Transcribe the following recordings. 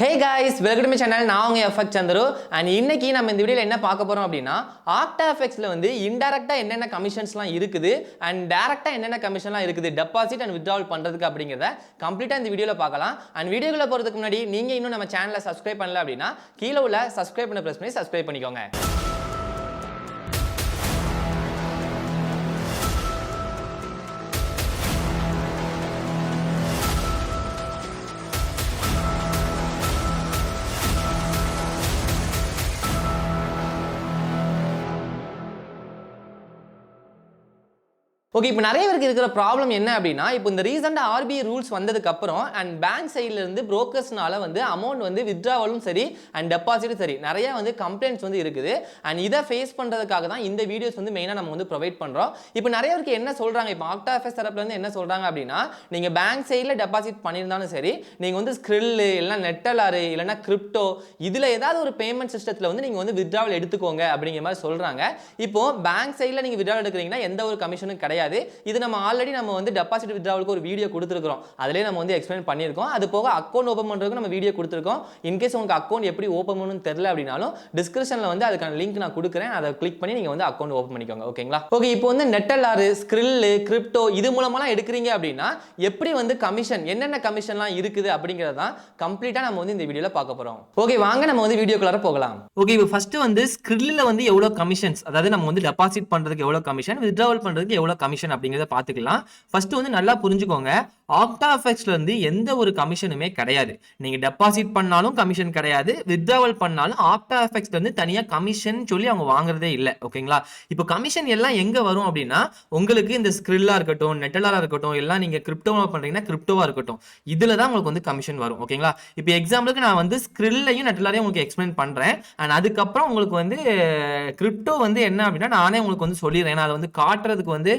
Hey guys, welcome to my channel. நான் உங்க FX Chandru and இன்னைக்கு நம்ம இந்த வீடியோல என்ன பார்க்க போறோம் அப்படினா OctaFxல வந்து இன்டைரக்ட்டா என்னென்ன கமிஷன்ஸ்லாம் இருக்குது and டைரக்ட்டா என்னென்ன கமிஷன்லாம் இருக்குது டெபாசிட் and withdrawal பண்றதுக்கு அப்படிங்கறத கம்ப்ளீட்டா இந்த வீடியோல பார்க்கலாம். and வீடியோக்குள்ள போறதுக்கு முன்னாடி நீங்க இன்னும் நம்ம சேனலை சப்ஸ்கிரைப் பண்ணல அப்படினா கீழ உள்ள சப்ஸ்கிரைப் பண்ண பிரஸ் பண்ணி சப்ஸ்கிரைப் பண்ணிக்கோங்க. ஓகே, இப்போ நிறைய பேருக்கு இருக்கிற ப்ராப்ளம் என்ன அப்படின்னா, இப்போ இந்த ரீசெண்டாக ஆர்பிஐ ரூல்ஸ் வந்ததுக்கு அப்புறம் அண்ட் பேங்க் சைட்ல இருந்து புரோக்கர்ஸ்னால வந்து அமௌண்ட் வந்து வித்ட்ராவலும் சரி அண்ட் டெபாசிட்டும் சரி நிறைய வந்து கம்ப்ளைண்ட்ஸ் வந்து இருக்குது. அண்ட் இதை ஃபேஸ் பண்ணுறதுக்காக தான் இந்த வீடியோஸ் வந்து மெயினாக நம்ம வந்து ப்ரொவைட் பண்ணுறோம். இப்போ நிறைய பேருக்கு என்ன சொல்கிறாங்க, இப்போ OctaFx தரப்புல இருந்து என்ன சொல்கிறாங்க அப்படின்னா, நீங்கள் பேங்க் சைடில் டெபாசிட் பண்ணியிருந்தாலும் சரி, நீங்கள் வந்து ஸ்க்ரில்லு இல்லைனா நெட்டலாரு இல்லைனா கிரிப்டோ இதில் ஏதாவது ஒரு பேமெண்ட் சிஸ்டத்தில் வந்து நீங்கள் வந்து வித்ட்ராவல் எடுத்துக்கோங்க அப்படிங்கிற மாதிரி சொல்கிறாங்க. இப்போ பேங்க் சைடில் நீங்கள் வித்ட்ராவல் எடுக்கிறீங்கன்னா எந்த ஒரு கமிஷனும் கிடையாது. இது நம்ம ஆல்ரெடி நம்ம வந்து டெபாசிட் வித்ட்ராவலுக்கு ஒரு வீடியோ கொடுத்திருக்கோம். அதிலே நம்ம வந்து எக்ஸ்பிளைன் பண்ணியிருக்கோம். அது போக அக்கவுண்ட் ஓபன் பண்றதுக்கு நம்ம வீடியோ கொடுத்திருக்கோம். இன் கேஸ் உங்களுக்கு அக்கவுண்ட் எப்படி ஓபன் பண்ணனும்னு தெரியல அப்படினாலும் டிஸ்கிரிப்ஷன்ல வந்து அதுக்கான லிங்க் நான் கொடுக்கிறேன். அதை கிளிக் பண்ணி நீங்க வந்து அக்கவுண்ட் ஓபன் பண்ணிக்கோங்க. ஓகேங்களா? ஓகே, இப்போ வந்து நெட்டலார், ஸ்க்ரில், கிரிப்டோ இது மூலமாலாம் எடுக்கிறீங்க அப்படின்னா எப்படி வந்து கமிஷன் என்னென்ன கமிஷன்லாம் இருக்குது அப்படிங்கறத தான் கம்ப்ளீட்டா நம்ம வந்து இந்த வீடியோல பார்க்க போறோம். ஓகே, வாங்க நம்ம வந்து வீடியோக்குள்ள போகலாம். ஓகே, இப்போ ஃபர்ஸ்ட் வந்து ஸ்க்ரில்ல வந்து எவ்வளவு கமிஷன்ஸ், அதாவது நம்ம வந்து டெபாசிட் பண்றதுக்கு எவ்வளவு கமிஷன், வித்ட்ராவல் பண்றதுக்கு எவ்வளவு கமிஷன் அப்படிங்கறத பாத்துக்கலாம். ஃபர்ஸ்ட் வந்து நல்லா புரிஞ்சுக்கோங்க, OctaFxல இருந்து எந்த ஒரு கமிஷனுமே கிடையாது. நீங்க டெபாசிட் பண்ணாலும் கமிஷன் கிடையாது, வித்ட்ராவல் பண்ணாலும் OctaFxல இருந்து தனியா கமிஷன் சொல்லி அவங்க வாங்குறதே இல்ல. ஓகேங்களா? இப்போ கமிஷன் எல்லாம் எங்க வரும் அப்படின்னா, உங்களுக்கு இந்த ஸ்க்ரில்லா இருக்கட்டும், நெட்டலாரா இருக்கட்டும், எல்லாம் நீங்க கிரிப்டோவா பண்றீங்கன்னா கிரிப்டோவா இருக்கட்டும், இதுல தான் உங்களுக்கு வந்து கமிஷன் வரும். ஓகேங்களா? இப்போ எக்ஸாம்பிளுக்கு நான் வந்து ஸ்க்ரில்லையும் நெட்டலாரையும் உங்களுக்கு எக்ஸ்பிளைன் பண்றேன். அண்ட் அதுக்கப்புறம் உங்களுக்கு வந்து கிரிப்டோ வந்து என்ன அப்படின்னா நானே உங்களுக்கு வந்து சொல்லிடுறேன். அதை வந்து காட்டுறதுக்கு வந்து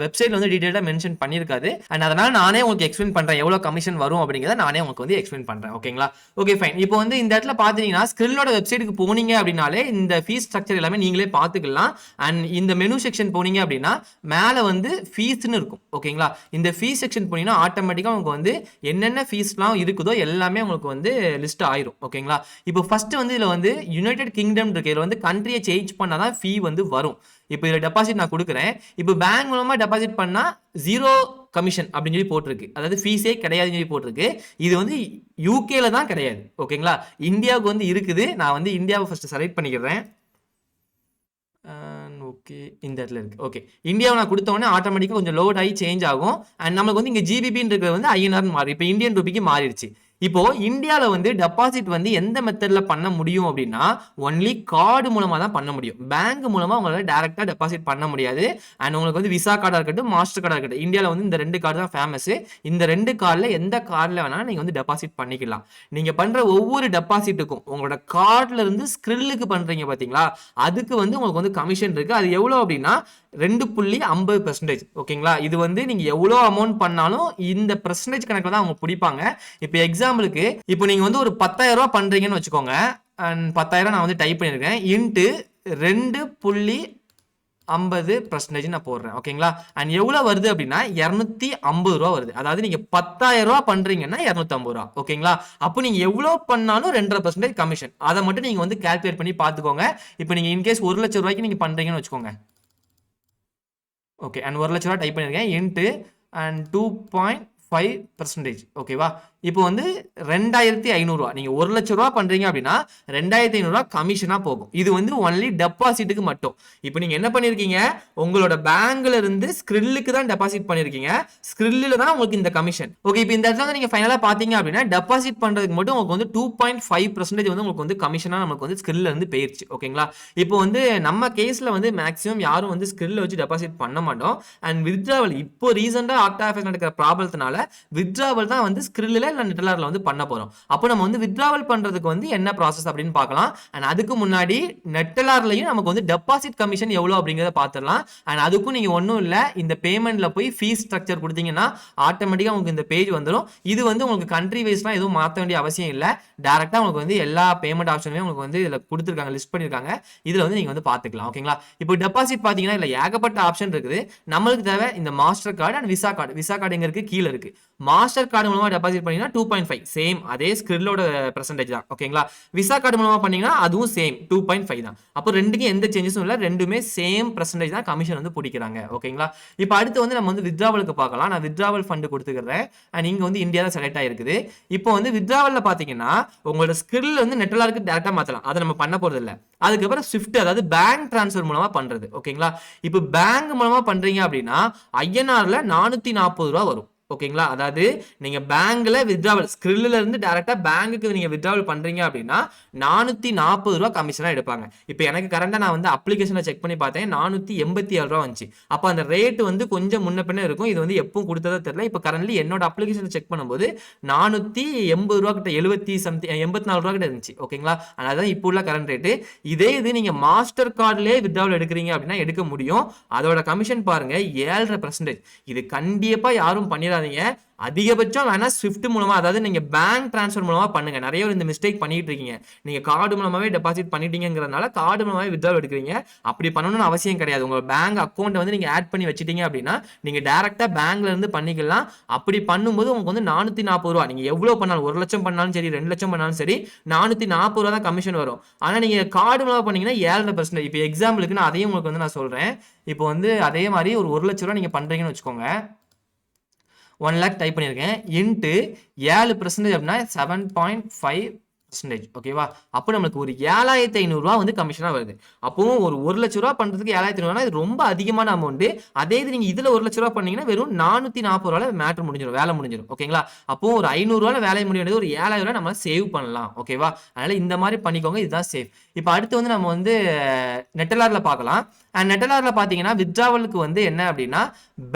வெப்சைட்ல வந்து டீடைலா மென்ஷன் பண்ணிருக்காது. அண்ட் அதனால நானே உங்களுக்கு எக்ஸ்பிளைன் பண்றேன் எவ்வளவு கமிஷன் வரும் அப்படிங்கறத நானே உங்களுக்கு வந்து எக்ஸ்பிளைன் பண்றேன். ஓகேங்களா? Okay fine. இப்போ வந்து இந்த இடத்துல பாத்தீங்கன்னா ஸ்க்ரில்லோட வெப்சைட்டுக்கு போனீங்க அப்படினாலே இந்த ஃபீஸ் ஸ்ட்ரக்சர் எல்லாமே நீங்களே பாத்துக்கலாம். அண்ட் இந்த மெனு செக்ஷன் போனீங்க அப்படின்னா மேல வந்து ஃபீஸ்னு இருக்கும். ஓகேங்களா? இந்த ஃபீஸ் செக்ஷன் போனீங்கன்னா ஆட்டோமேட்டிக்கா உங்களுக்கு வந்து என்னென்ன ஃபீஸ்லாம் இருக்குதோ எல்லாமே உங்களுக்கு வந்து லிஸ்ட் ஆயிரும். ஓகேங்களா? இப்போ ஃபர்ஸ்ட் வந்து இதுல வந்து யுனைடெட் கிங்டம் இருக்கு. இதுல வந்து கண்ட்ரியை சேஞ்ச் பண்ணாதான் ஃபீ வந்து வரும். இப்போ இதுல டெபாசிட் நான் கொடுக்குறேன். இப்போ பேங்க் மூலமா டெபாசிட் பண்ணா 0 கமிஷன் அப்படின்னு சொல்லி போட்டிருக்கு, அதாவது ஃபீஸே கிடையாதுன்னு சொல்லி போட்டிருக்கு. இது வந்து யூகேல தான் கிடையாது. ஓகேங்களா? இந்தியாவுக்கு வந்து இருக்குது. நான் வந்து இந்தியாவை ஃபர்ஸ்ட் செலக்ட் பண்ணிக்கிறேன். ஓகே, இந்த இடத்துல இருக்கு. ஓகே, இந்தியாவை நான் கொடுத்த உடனே ஆட்டோமேட்டிக்கா கொஞ்சம் லோட் ஆகி சேஞ்ச் ஆகும். அண்ட் நமக்கு வந்து இங்க ஜிபிபின்னு இருக்கிறது வந்து ஐஎன்ஆர் மாறி இப்போ இந்தியன் ரூபிக்கு மாறிடுச்சு. இப்போ இந்தியாவில் வந்து டெபாசிட் வந்து எந்த மெத்தட்ல பண்ண முடியும் அப்படின்னா ஒன்லி கார்டு மூலமா தான் பண்ண முடியும். பேங்க் மூலமா உங்களால டைரக்டா டெபாசிட் பண்ண முடியாது. அண்ட் உங்களுக்கு வந்து விசா கார்டா இருக்கட்டும், மாஸ்டர் கார்டா இருக்கட்டும், இந்தியாவில் வந்து இந்த 2 கார்டு தான் ஃபேமஸ். இந்த 2 கார்டில் எந்த கார்டில் வேணாலும் நீங்க வந்து டெபாசிட் பண்ணிக்கலாம். நீங்க பண்ற ஒவ்வொரு டெபாசிட்டுக்கும் உங்களோட கார்டுல இருந்து ஸ்க்ரில்லுக்கு பண்றீங்க பாத்தீங்களா, அதுக்கு வந்து உங்களுக்கு வந்து கமிஷன் இருக்கு. அது எவ்வளவு அப்படின்னா 2.50%. ஓகேங்களா? இது வந்து நீங்க எவ்வளவு அமௌண்ட் பண்ணாலும் இந்த பெர்சன்டேஜ் கணக்குல தான் அவங்க பிடிப்பாங்க. இப்போ எக்ஸாம்பிளுக்கு இப்போ நீங்க வந்து ஒரு 10,000 ரூபாய் பண்றீங்கன்னு வச்சுக்கோங்க. அண்ட் 10,000 நான் வந்து டைப் பண்ணிருக்கேன். இன்ட்டு 2.50% நான் போடுறேன். ஓகேங்களா? அண்ட் எவ்வளவு வருது அப்படின்னா 250 ரூபா வருது. அதாவது நீங்க 10,000 ரூபாய் பண்றீங்கன்னா 250 ரூபா. ஓகேங்களா? அப்போ நீங்க எவ்வளவு பண்ணாலும் 2.5% கமிஷன். அதை மட்டும் நீங்க வந்து கால்குலேட் பண்ணி பாத்துக்கோங்க. இப்போ நீங்க இன்கேஸ் 1 லட்சம் ரூபாய்க்கு நீங்க பண்றீங்கன்னு வச்சுக்கோங்க. ஓகே, அண்ட் 1 லட்சம் ரூபாய் டைப் பண்ணிருக்கேன். Into and 2.5%. ஓகேவா? இப்போ வந்து 2,500 ரூபா. நீங்க 1 லட்சம் ரூபாய் பண்றீங்க அப்படின்னா 2,500 ரூபாய் கமிஷனா போகும். இது வந்து ஒன்லி டெபாசிட்டுக்கு மட்டும். இப்போ நீங்க என்ன பண்ணிருக்கீங்க, உங்களோட பேங்க்ல இருந்து ஸ்க்ரில்லுக்கு தான் டெபாசிட் பண்ணிருக்கீங்க. ஸ்க்ரில்லுல தான் உங்களுக்கு இந்த கமிஷன். ஓகே, இப்போ இந்த இடத்துல நீங்க ஃபைனலா பாத்தீங்க அப்படின்னா டெபாசிட் பண்றதுக்கு மட்டும் உங்களுக்கு வந்து 2.5% வந்து உங்களுக்கு வந்து கமிஷனா நமக்கு வந்து ஸ்க்ரில்ல இருந்து போயிருச்சு. ஓகேங்களா? இப்போ வந்து நம்ம கேஸ்ல வந்து மேக்ஸிமம் யாரும் வந்து ஸ்க்ரில்ல வச்சு டெபாசிட் பண்ண மாட்டோம். அண்ட் வித்ட்ராவல் இப்போ ரீசெண்டா OctaFx நடக்கிற ப்ராப்ளத்தினால வித்ட்ராவல் தான் வந்து ஸ்க்ரில்ல இல்ல நெட்டலார்ல வந்து பண்ண போறோம். அப்போ நம்ம வந்து வித்ட்ராவல் பண்றதுக்கு வந்து என்ன ப்ராசஸ் அப்படின்னு பார்க்கலாம். அண்ட் அதுக்கு முன்னாடி நெட்டலார்லயும் நமக்கு வந்து டெபாசிட் கமிஷன் எவ்வளவு அப்படிங்கறத பார்த்துடலாம். அண்ட் அதுக்கும் நீங்க ஒன்றும் இல்லை, இந்த பேமெண்ட்ல போய் ஃபீஸ் ஸ்ட்ரக்சர் கொடுத்தீங்கன்னா ஆட்டோமேட்டிக்கா உங்களுக்கு இந்த பேஜ் வந்துடும். இது வந்து உங்களுக்கு கண்ட்ரி வைஸ்லாம் எதுவும் மாற்ற வேண்டிய அவசியம் இல்லை. டேரக்டா உங்களுக்கு வந்து எல்லா பேமெண்ட் ஆப்ஷனுமே உங்களுக்கு வந்து இதுல கொடுத்துருக்காங்க, லிஸ்ட் பண்ணிருக்காங்க. இதுல வந்து நீங்க வந்து பாத்துக்கலாம். ஓகேங்களா? இப்போ டெபாசிட் பாத்தீங்கன்னா இல்ல ஏகப்பட்ட ஆப்ஷன் இருக்குது. நம்மளுக்கு தேவை இந்த master card and visa card. Visa card எங்க இருக்கு, கீழே இருக்கு. இருக்கு. மாஸ்டர் கார்டு மூலமா டெபாசிட் பண்ணீங்கன்னா 2.5 சேம் அதே ஸ்கிரில்லோட பெர்சன்டேஜ் தான். ஓகேங்களா? விசா கார்டு மூலமா பண்ணீங்கன்னா அதுவும் சேம் 2.5 தான். அப்போ ரெண்டுக்கும் எந்த சேஞ்சஸும் இல்லை, ரெண்டுமே சேம் பெர்சன்டேஜ் தான் கமிஷன் வந்து பிடிக்கிறாங்க. ஓகேங்களா? இப்போ அடுத்து வந்து நம்ம வந்து வித்ட்ராவலுக்கு பார்க்கலாம். நான் வித்ட்ராவல் ஃபண்ட் கொடுத்துக்கிறேன் அண்ட் இங்க வந்து இந்தியா தான் செலக்ட் ஆயிருக்குது. இப்போ வந்து வித்ட்ராவல்ல பாத்தீங்கன்னா உங்களோட ஸ்கில் வந்து நெட்டலாருக்கு டேரக்டா மாத்தலாம், அதை நம்ம பண்ண போறது இல்லை. அதுக்கப்புறம் ஸ்விஃப்ட் அதாவது பேங்க் டிரான்ஸ்ஃபர் மூலமா பண்றது. ஓகேங்களா? இப்போ பேங்க் மூலமா பண்றீங்க அப்படின்னா ஐஎன்ஆர்ல 440 ரூபா வரும். ஓகேங்களா? அதாவது நீங்க பேங்க்ல வித்ட்ராவல் ஸ்கிரில்ல இருந்து டைரக்டா பேங்க்குக்கு நீங்க வித்ட்ராவல் பண்றீங்க அப்படின்னா 440 ரூபா கமிஷனா எடுப்பாங்க. இப்போ எனக்கு கரண்டா நான் வந்து அப்ளிகேஷன்ல செக் பண்ணி பார்த்தேன் 487 ரூபா வந்துச்சு. அப்போ அந்த ரேட் வந்து கொஞ்சம் முன்ன பின்ன இருக்கும். இது வந்து எப்பவும் கொடுத்ததா தெரியல. இப்போ கரண்ட்லி என்னோட அப்ளிகேஷன் செக் பண்ணும்போது 480 ரூபா கிட்ட 70 சம்திங் 84 ரூபா கிட்ட இருந்துச்சு. ஓகேங்களா? அதான் இப்போ உள்ள கரண்ட் ரேட்டு. இதே இது நீங்க மாஸ்டர் கார்டுலயே வித்ட்ராவல் எடுக்கிறீங்க அப்படின்னா எடுக்க முடியும். அதோட கமிஷன் பாருங்க 7.5%. இது கண்டிப்பா யாரும் பண்ணிடாதீங்க. அதிகபட்சம் வேணா ஸ்விஃப்ட் மூலமா அதாவது நீங்க பேங்க் டிரான்ஸ்ஃபர் மூலமா பண்ணுங்க. நிறைய பேர் இந்த மிஸ்டேக் பண்ணிட்டு இருக்கீங்க. நீங்க கார்டு மூலமாவே டெபாசிட் பண்ணிட்டீங்கிறதுனால கார்டு மூலமாவே வித்ட்ராவல் எடுக்கிறீங்க. அப்படி பண்ணணும்னு அவசியம் கிடையாது. உங்க பேங்க் அக்கௌண்ட் வந்து நீங்க ஆட் பண்ணி வச்சிட்டீங்க அப்படின்னா நீங்க டைரக்டா பேங்க்ல இருந்து பண்ணிக்கலாம். அப்படி பண்ணும்போது உங்களுக்கு வந்து 440 ரூபா நீங்க எவ்வளவு பண்ணாலும் 1 லட்சம் பண்ணாலும் சரி 2 லட்சம் பண்ணாலும் சரி 440 ரூபா தான் கமிஷன் வரும். ஆனா நீங்க கார்டு மூலமா பண்ணீங்கன்னா 7%. இப்போ எக்ஸாம்பிளுக்கு நான் அதையும் உங்களுக்கு வந்து நான் சொல்றேன். இப்போ வந்து அதே மாதிரி ஒரு 1 லட்ச ரூபா நீங்க பண்றீங்கன்னு வச்சுக்கோங்க. 1 lakh டைப் பண்ணியிருக்கேன் இன்ட்டு 7% அப்படின்னா 7.5%. ஓகேவா? அப்போ நம்மளுக்கு ஒரு 7500 ரூபா வந்து கமிஷனா வருது. அப்பவும் ஒரு 1 லட்ச ரூபா பண்றதுக்கு 7500 இது ரொம்ப அதிகமான அமௌண்ட். அதே இது நீங்க இதுல 1 லட்ச ரூபா பண்ணீங்கன்னா வெறும் 440 ரூபால மேட்டர் முடிஞ்சிடும், வேலை முடிஞ்சிடும். ஓகேங்களா? அப்போ ஒரு 500 ரூபால வேலை முடியும், ஒரு 7000 ரூபாய் நம்ம சேவ் பண்ணலாம். ஓகேவா? அதனால இந்த மாதிரி பண்ணிக்கோங்க, இதுதான் சேஃப். இப்போ அடுத்து வந்து நம்ம வந்து நெட்டலார்ல பார்க்கலாம். நெட்டலார்ல பாத்தீங்கன்னா வித்ட்ராவலுக்கு வந்து என்ன அப்படின்னா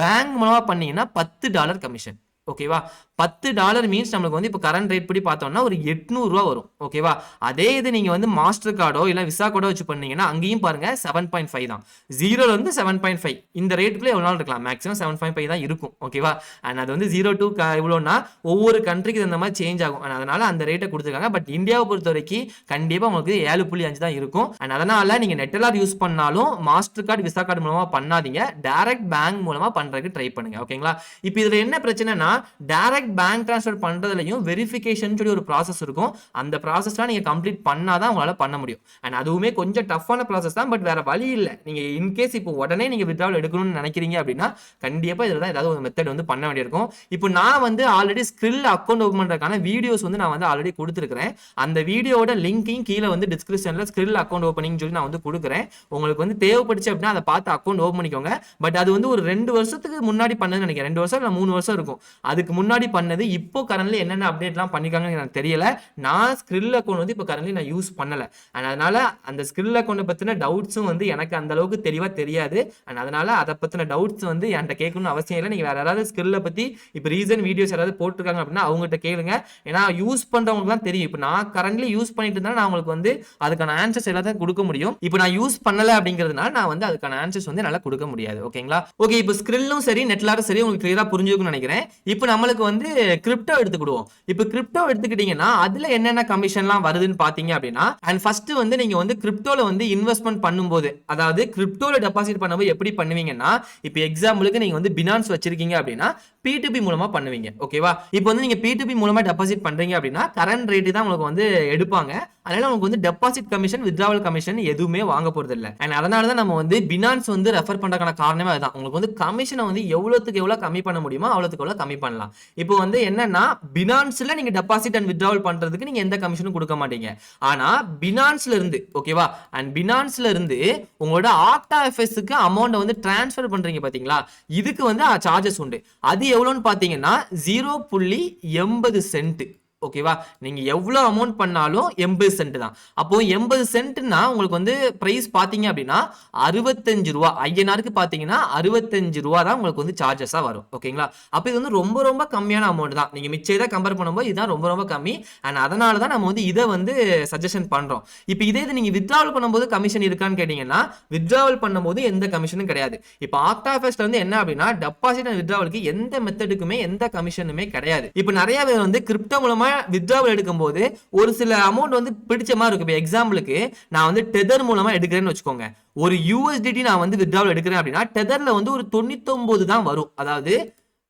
பேங்க் மூலமா பண்ணீங்கன்னா $10 கமிஷன். ஓகேவா? $10 மீன்ஸ் நம்மளுக்கு வந்து இப்போ கரண்ட் ரேட் படி பார்த்தோம்னா ஒரு 800 ரூபா வரும். ஓகேவா? அதே இது நீங்க வந்து மாஸ்டர் கார்டோ இல்ல விசா கார்டோ வச்சு பண்ணீங்கன்னா அங்கேயும் பாருங்க 7.5 தான். 0ல இருந்து 7.5 இந்த ரேட்டுக்குள்ள எவ்வளவு நாள் இருக்கலாம், மேக்ஸிமம் 7.5 தான் இருக்கும். ஓகேவா? அண்ட் அது வந்து 0 to இவ்வளோனா ஒவ்வொரு கண்ட்ரிக்கு இந்த மாதிரி சேஞ்ச் ஆகும். அதனால அந்த ரேட்டை கொடுத்துருக்காங்க. பட் இந்தியாவை பொறுத்த வரைக்கும் கண்டிப்பா உங்களுக்கு 7.5 தான் இருக்கும். அண்ட் அதனால நீங்க நெட்டலார் யூஸ் பண்ணாலும் மாஸ்டர் கார்டு விசா கார்டு மூலமா பண்ணாதீங்க, டைரக்ட் பேங்க் மூலமா பண்றதுக்கு ட்ரை பண்ணுங்க. ஓகேங்களா? இப்போ இதுல என்ன பிரச்சனைனா டைரக்ட் பேங்க் ட்ரான்ஸ்ஃபர் பண்றதுலயும் வெரிஃபிகேஷன் சொல்லி ஒரு ப்ராசஸ் இருக்கும். அந்த ப்ராசஸ்லாம் நீங்க கம்ப்ளீட் பண்ணாதான் உங்களால பண்ண முடியும். அண்ட் அதுவுமே கொஞ்சம் டஃப்பான ப்ராசஸ் தான். பட் வேற வழி இல்லை. நீங்க இன்கேஸ் இப்போ உடனே நீங்க வித்ட்ராவல் எடுக்கணும்னு நினைக்கிறீங்க அப்படின்னா கண்டிப்பா இதுல தான் ஏதாவது ஒரு மெத்தட் வந்து பண்ண வேண்டியிருக்கும். இப்போ நான் வந்து ஆல்ரெடி ஸ்கில் அக்கௌண்ட் ஓபன் பண்றதுக்கான வீடியோஸ் வந்து நான் வந்து ஆல்ரெடி கொடுத்துருக்கேன். அந்த வீடியோட லிங்கையும் கீழே வந்து டிஸ்கிரிப்ஷன்ல ஸ்கில் அக்கௌண்ட் ஓப்பனிங் சொல்லி நான் வந்து கொடுக்குறேன். உங்களுக்கு வந்து தேவைப்படுச்சு அப்படின்னா அதை பார்த்து அக்கௌண்ட் ஓபன் பண்ணிக்கோங்க. பட் அது வந்து ஒரு 2 வருஷத்துக்கு முன்னாடி பண்ணதுன்னு நினைக்கிறேன். 2 வருஷம் இல்லை 3 வருஷம் இருக்கும். அதுக்கு முன்னாடி பண்ணது. இப்போ கரண்ட்லி என்னென்ன அப்டேட்லாம் பண்ணிருக்காங்கன்னு எனக்கு தெரியல. நான் ஸ்கில் அக்கௌண்ட் வந்து இப்போ கரண்ட்லி நான் யூஸ் பண்ணல. அண்ட் அதனால அந்த ஸ்கில் அக்கௌண்ட் பத்தின டவுட்ஸும் வந்து எனக்கு அந்த அளவுக்கு தெளிவா தெரியாது. அண்ட் அதனால அதை பத்தின டவுட்ஸ் வந்து என்கிட்ட கேட்கணும்னு அவசியம் இல்லை. நீங்க வேற யாராவது ஸ்கில்ல பத்தி இப்போ ரீசன் வீடியோஸ் யாராவது போட்டிருக்காங்க அப்படின்னா அவங்ககிட்ட கேளுங்க. ஏன்னா யூஸ் பண்றவங்களுக்கு தான் தெரியும். இப்போ நான் கரண்ட்லி யூஸ் பண்ணிட்டு இருந்தா நான் உங்களுக்கு வந்து அதுக்கான ஆன்சர்ஸ் எல்லாத்தையும் கொடுக்க முடியும். இப்போ நான் யூஸ் பண்ணல அப்படிங்கிறதுனால நான் வந்து அதுக்கான ஆன்சர்ஸ் வந்து நல்லா கொடுக்க முடியாது. ஓகேங்களா? ஓகே, இப்போ ஸ்கில்லும் சரி நெட்லாரும் சரி உங்களுக்கு கிளியரா புரிஞ்சுக்கணும்னு நினைக்கிறேன். இப்போ நம்மளுக்கு வந்து கிரிப்டோ எடுத்துக்கிடுவோம். இப்போ கிரிப்டோ எடுத்துக்கிட்டீங்கன்னா அதுல என்னென்ன கமிஷன்லாம் வருதுன்னு பாத்தீங்க அப்படின்னா அண்ட் ஃபர்ஸ்ட் வந்து நீங்க வந்து கிரிப்டோல வந்து இன்வெஸ்ட்மெண்ட் பண்ணும்போது அதாவது கிரிப்டோல டெபாசிட் பண்ணும்போது எப்படி பண்ணுவீங்கன்னா இப்போ எக்ஸாம்பிளுக்கு நீங்க வந்து பினான்ஸ் வச்சிருக்கீங்க அப்படின்னா P2P மூலமா பண்ணுவீங்க. ஓகேவா? இப்போ வந்து நீங்க P2P மூலமா டெபாசிட் பண்றீங்க அப்படின்னா கரண்ட் ரேட் தான் உங்களுக்கு வந்து எடுப்பாங்க. அதனால உங்களுக்கு வந்து டெபாசிட் கமிஷன் வித்ட்ராவல் கமிஷன் எதுவுமே வாங்க போறது இல்லை. அண்ட் அதனால தான் நம்ம வந்து பினான்ஸ் வந்து ரெஃபர் பண்றதுக்கான காரணமே அதுதான். உங்களுக்கு வந்து கமிஷனை வந்து எவ்வளவுக்கு எவ்வளவு கம்மி பண்ண முடியுமோ அவ்வளவுக்கு எவ்வளவு கம்மி பண்ணலாம். இப்போ வந்து என்னன்னா பினான்ஸ்ல நீங்க டெபாசிட் அண்ட் வித்ட்ராவல் பண்றதுக்கு நீங்க எந்த கமிஷனும் கொடுக்க மாட்டீங்க. ஆனா பினான்ஸ்ல இருந்து ஓகேவா அண்ட் பினான்ஸ்ல இருந்து உங்களோட OctaFxக்கு அமௌண்ட் வந்து டிரான்ஸ்ஃபர் பண்றீங்க பாத்தீங்களா, இதுக்கு வந்து சார்ஜஸ் உண்டு. அது எவ்வளவுன்னு பாத்தீங்கன்னா 0.80 சென்ட். ஓகேவா? நீங்க எவ்வளவு அமௌண்ட் பண்ணாலும் 80 சென்ட் தான். அப்போ 80 சென்ட்னா உங்களுக்கு வந்து பிரைஸ் பாத்தீங்க அப்படின்னா 65 ரூபா. ஐஎன்ஆருக்கு பாத்தீங்கன்னா 65 ரூபா தான் உங்களுக்கு வந்து சார்ஜஸா வரும். ஓகேங்களா? அப்ப இது வந்து ரொம்ப ரொம்ப கம்மியான அமௌண்ட் தான். நீங்க மிச்ச இதை கம்பேர் பண்ணும்போது இதுதான் ரொம்ப ரொம்ப கம்மி. அண்ட் அதனால தான் நம்ம வந்து இதை வந்து சஜஷன் பண்றோம். இப்போ இதே இது நீங்க வித்ட்ராவல் பண்ணும்போது கமிஷன் இருக்கான்னு கேட்டீங்கன்னா வித்ட்ராவல் பண்ணும்போது எந்த கமிஷனும் கிடையாது. இப்போ OctaFxல வந்து என்ன அப்படின்னா டெபாசிட் அண்ட் வித்ட்ராவலுக்கு எந்த மெத்தடுக்குமே எந்த கமிஷனுமே கிடையாது. இப்போ நிறைய பேர் வந்து கிரிப்டோ மூலமா வித்ட்ராவல் எடுக்கும்போது ஒரு சில அமௌண்ட் வந்து பிடிச்ச மாதிரி இருக்கு. இப்போ எக்ஸாம்பிளுக்கு நான் வந்து டெதர் மூலமா எடுக்கிறேன்னு வச்சுக்கோங்க. ஒரு USDT நான் வந்து வித்ட்ராவல் எடுக்கிறேன் அப்படின்னா டெதர்ல வந்து ஒரு 99 தான் வரும். அதாவது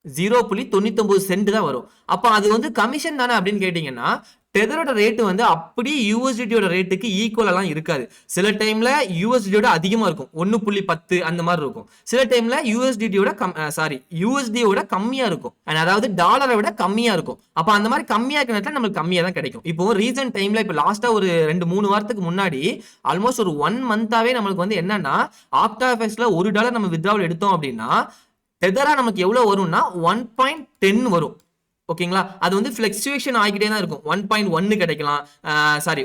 0.99 சென்ட் தான் வரும். அப்ப அது வந்து கமிஷன் தானே அப்படின்னு கேட்டீங்கன்னா டெதரோட ரேட் வந்து அப்படி யூஎஸ்டியோட ரேட்டுக்கு ஈக்குவலாம் இருக்காது. சில டைம்ல யூஎஸ்டியோட அதிகமா இருக்கும், 1.10 அந்த மாதிரி இருக்கும். சில டைம்ல யூஎஸ்டியோட யூஎஸ்டியோட கம்மியா இருக்கும், அதாவது டாலரை விட கம்மியா இருக்கும். அப்ப அந்த மாதிரி கம்மியா இருக்கிற நேரத்துல நமக்கு கம்மியா தான் கிடைக்கும். இப்போ ரீசன்ட் டைம்ல இப்போ லாஸ்டா ஒரு 2-3 வாரத்துக்கு முன்னாடி ஆல்மோஸ்ட் ஒரு 1 மந்தாவே நம்மளுக்கு வந்து என்னன்னா OctaFxல $1 நம்ம வித்ட்ராவல் எடுத்தோம் அப்படின்னா டெதரா நமக்கு எவ்வளவு வரும்னா 1.10 வரும். ஓகேங்களா? அது வந்து ஃபிளக்சுவேஷன் ஆகிட்டே தான் இருக்கும். 1.1 கிடைக்கலாம்,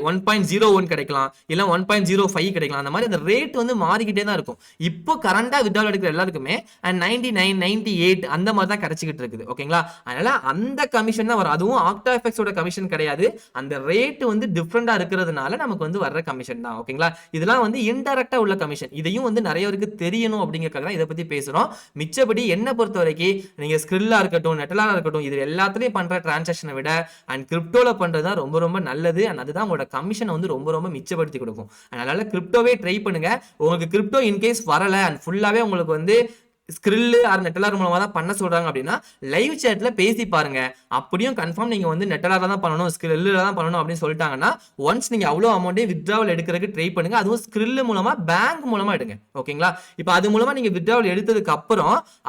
1.01 கிடைக்கலாம், இல்ல 1.05 கிடைக்கலாம். அந்த மாதிரி அந்த ரேட் வந்து மாறிக்கிட்டே தான் இருக்கும். இப்போ கரண்டா வித்ட்ராவல் எடுக்கிற எல்லாருக்குமே 99, 98 அந்த மாதிரி தான் கிடைச்சிக்கிட்டு இருக்குது. ஓகேங்களா? அதனால அந்த கமிஷன் தான் வரும். அதுவும் OctaFxோட கமிஷன் கிடையாது. அந்த ரேட் வந்து டிஃப்ரெண்டா இருக்கிறதுனால நமக்கு வந்து வர்ற கமிஷன் தான். ஓகேங்களா? இதெல்லாம் வந்து இன்டைரக்டா உள்ள கமிஷன். இதையும் வந்து நிறைய பேருக்கு தெரியணும் அப்படிங்கறதுக்காக தான் இதை பத்தி பேசுறோம். மிச்சபடி என்ன பொறுத்த வரைக்கும் நீங்க ஸ்கிரில்லா இருக்கட்டும், நெட்டலாரா இருக்கட்டும், இது எல்லாத்தையும் பண்ற டிரான்சாக்ஷனை விட அண்ட் கிரிப்டோல பண்றது ரொம்ப ரொம்ப நல்லது. அண்ட் அதுதான் உங்களோட கமிஷனை வந்து ரொம்ப ரொம்ப மிச்சப்படுத்தி கொடுக்கும். அதனால கிரிப்டோவே ட்ரை பண்ணுங்க. உங்களுக்கு கிரிப்டோ இன்கேஸ் வரல அண்ட் ஃபுல்லாவே உங்களுக்கு வந்து ஸ்கிரில் ஆர் நெட்டலார் மூலமா தான் பண்ண சொல்றாங்க அப்படின்னா லைவ் சேட்ல பேசி பாருங்க. அப்படியும் கன்ஃபார்ம் நீங்க வந்து நெட்டலாரா தான் பண்ணணும், ஸ்கிரில்ல தான் பண்ணணும் அப்படின்னு சொல்லிட்டாங்கன்னா ஒன்ஸ் நீங்க அவ்வளவு அமௌண்ட்டே வித்ட்ராவல் எடுக்கிறதுக்கு ட்ரை பண்ணுங்க. அதுவும் ஸ்கிரில் மூலமா பேங்க் மூலமா எடுங்க. ஓகேங்களா? இப்போ அது மூலமா நீங்க வித்ட்ராவல் எடுத்ததுக்கு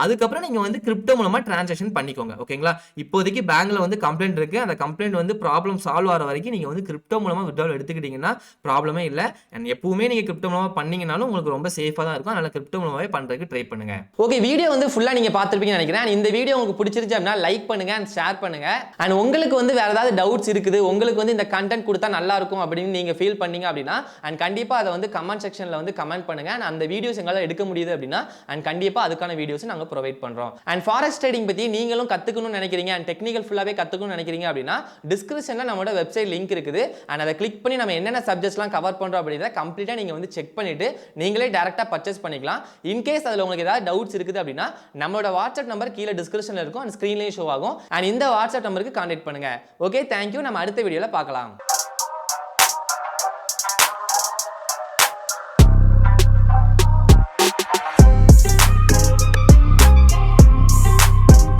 அதுக்கப்புறம் நீங்க வந்து கிரிப்டோ மூலமா டிரான்சாக்ஷன் பண்ணிக்கோங்க. ஓகேங்களா? இப்போதைக்கு பேங்க்ல வந்து கம்ப்ளைண்ட் இருக்கு. அந்த கம்ப்ளைண்ட் வந்து ப்ராப்ளம் சால்வ் ஆகிற வரைக்கும் நீங்க வந்து கிரிப்டோ மூலமா வித்ட்ராவல் எடுத்துக்கிட்டீங்கன்னா ப்ராப்ளமே இல்லை. அண்ட் எப்பவுமே நீங்க கிரிப்டோ மூலமா பண்ணீங்கனாலும் உங்களுக்கு ரொம்ப சேஃபா தான் இருக்கும். அதனால கிரிப்டோ மூலமாவே பண்றதுக்கு ட்ரை பண்ணுங்க. ஓகே, வீடியோ வந்து ஃபுல்லா நீங்க பார்த்திருப்பீங்கன்னு நினைக்கிறேன். இந்த வீடியோ உங்களுக்கு பிடிச்சிருச்சு அப்படினா லைக் பண்ணுங்க and ஷேர் பண்ணுங்க. and உங்களுக்கு வந்து வேற ஏதாவது டவுட்ஸ் இருக்குது, உங்களுக்கு வந்து இந்த கண்டென்ட் கொடுத்தா நல்லா இருக்கும் அப்படினு நீங்க ஃபீல் பண்ணீங்க அப்படினா and கண்டிப்பா அதை வந்து கமெண்ட் செக்ஷன்ல வந்து கமெண்ட் பண்ணுங்க. and அந்த வீடியோஸ் எங்களால எடுக்க முடியுது அப்படினா and கண்டிப்பா அதுக்கான வீடியோஸ் நாங்க ப்ரொவைட் பண்றோம். and forex trading பத்தி நீங்களும் கத்துக்கணும்னு நினைக்கிறீங்க and டெக்னிக்கல் ஃபுல்லாவே கத்துக்கணும்னு நினைக்கிறீங்க அப்படினா டிஸ்கிரிப்ஷன்ல நம்மளோட வெப்சைட் லிங்க் இருக்குது. and அதை கிளிக் பண்ணி நம்ம என்னென்ன சப்ஜெக்ட்ஸ்லாம் கவர் பண்றோம் அப்படிங்கறத கம்ப்ளீட்டா நீங்க வந்து செக் பண்ணிட்டு நீங்களே டைரக்டா பர்ச்சேஸ் பண்ணிக்கலாம். இன் கேஸ் அதுல உங்களுக்கு ஏதாவது டவுட்ஸ் இருக்குது அப்படினா நம்மளோட வாட்ஸ்அப் நம்பர் கீழே டிஸ்கிரிப்ஷன்ல இருக்கும் and ஸ்கிரீன்லயே ஷோ ஆகும். and இந்த வாட்ஸ்அப் நம்பருக்கு கான்டாக்ட் பண்ணுங்க. Okay, thank you. நம்ம அடுத்த வீடியோல பார்க்கலாம்.